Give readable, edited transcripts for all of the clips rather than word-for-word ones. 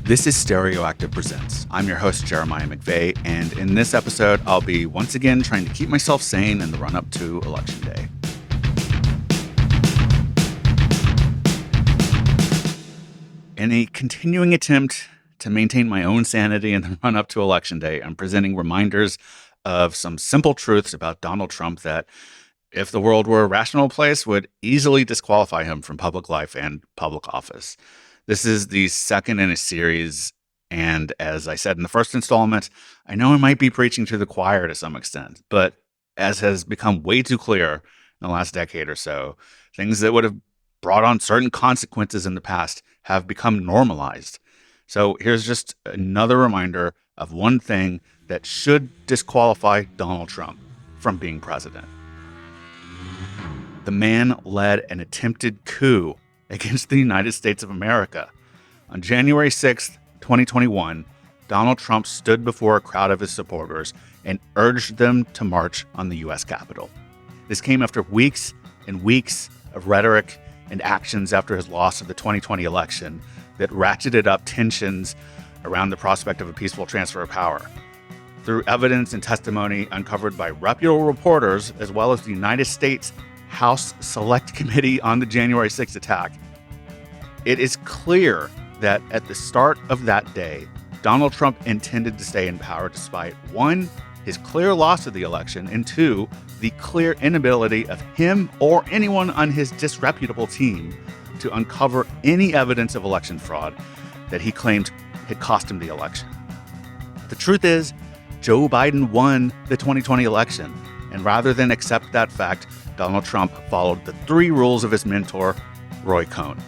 This is Stereoactive Presents. I'm your host, Jeremiah McVeigh, and in this episode, I'll be once again trying to keep myself sane in the run-up to Election Day. In a continuing attempt to maintain my own sanity in the run-up to Election Day, I'm presenting reminders of some simple truths about Donald Trump that, if the world were a rational place, would easily disqualify him from public life and public office. This is the second in a series, and as I said in the first installment, I know I might be preaching to the choir to some extent, but as has become way too clear in the last decade or so, things that would have brought on certain consequences in the past have become normalized. So here's just another reminder of one thing that should disqualify Donald Trump from being president. The man led an attempted coup against the United States of America. On January 6th, 2021, Donald Trump stood before a crowd of his supporters and urged them to march on the U.S. Capitol. This came after weeks and weeks of rhetoric and actions after his loss of the 2020 election that ratcheted up tensions around the prospect of a peaceful transfer of power. Through evidence and testimony uncovered by reputable reporters, as well as the United States House Select Committee on the January 6th attack, it is clear that at the start of that day, Donald Trump intended to stay in power despite, one, his clear loss of the election, and two, the clear inability of him or anyone on his disreputable team to uncover any evidence of election fraud that he claimed had cost him the election. The truth is, Joe Biden won the 2020 election, and rather than accept that fact, Donald Trump followed the three rules of his mentor, Roy Cohn.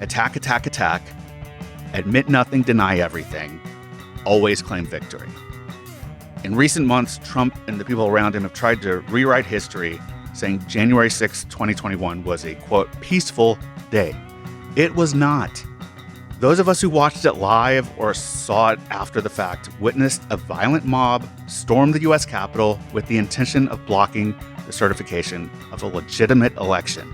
Attack, attack, attack. Admit nothing, deny everything. Always claim victory. In recent months, Trump and the people around him have tried to rewrite history, saying January 6, 2021 was a, quote, peaceful day. It was not. Those of us who watched it live or saw it after the fact witnessed a violent mob storm the U.S. Capitol with the intention of blocking the certification of a legitimate election.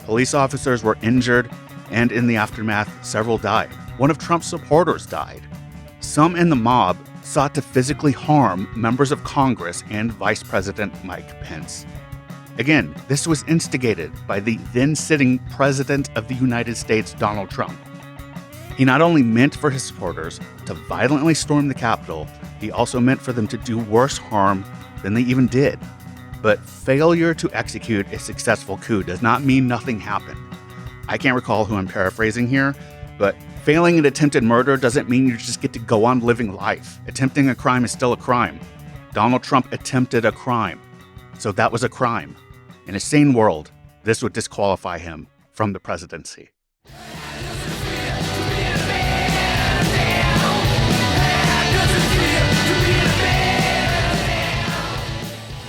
Police officers were injured, and in the aftermath, several died. One of Trump's supporters died. Some in the mob sought to physically harm members of Congress and Vice President Mike Pence. Again, this was instigated by the then-sitting President of the United States, Donald Trump. He not only meant for his supporters to violently storm the Capitol, he also meant for them to do worse harm than they even did. But failure to execute a successful coup does not mean nothing happened. I can't recall who I'm paraphrasing here, but failing an attempted murder doesn't mean you just get to go on living life. Attempting a crime is still a crime. Donald Trump attempted a crime, so that was a crime. In a sane world, this would disqualify him from the presidency.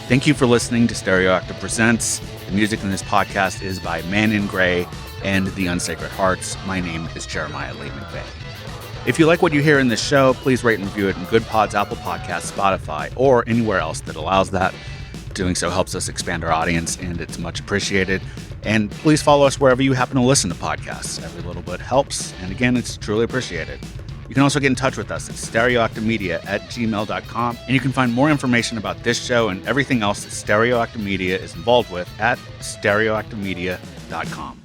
Thank you for listening to Stereoactive Presents. The music in this podcast is by Man in Gray and The Unsacred Hearts. My name is Jeremiah Lee McVeigh. If you like what you hear in this show, please rate and review it in Good Pods, Apple Podcasts, Spotify, or anywhere else that allows that. Doing so helps us expand our audience, and it's much appreciated. And please follow us wherever you happen to listen to podcasts. Every little bit helps, and again, it's truly appreciated. You can also get in touch with us at stereoactivemedia@gmail.com, and you can find more information about this show and everything else that Stereoactive Media is involved with at stereoactivemedia.com.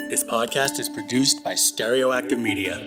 This podcast is produced by Stereoactive Media.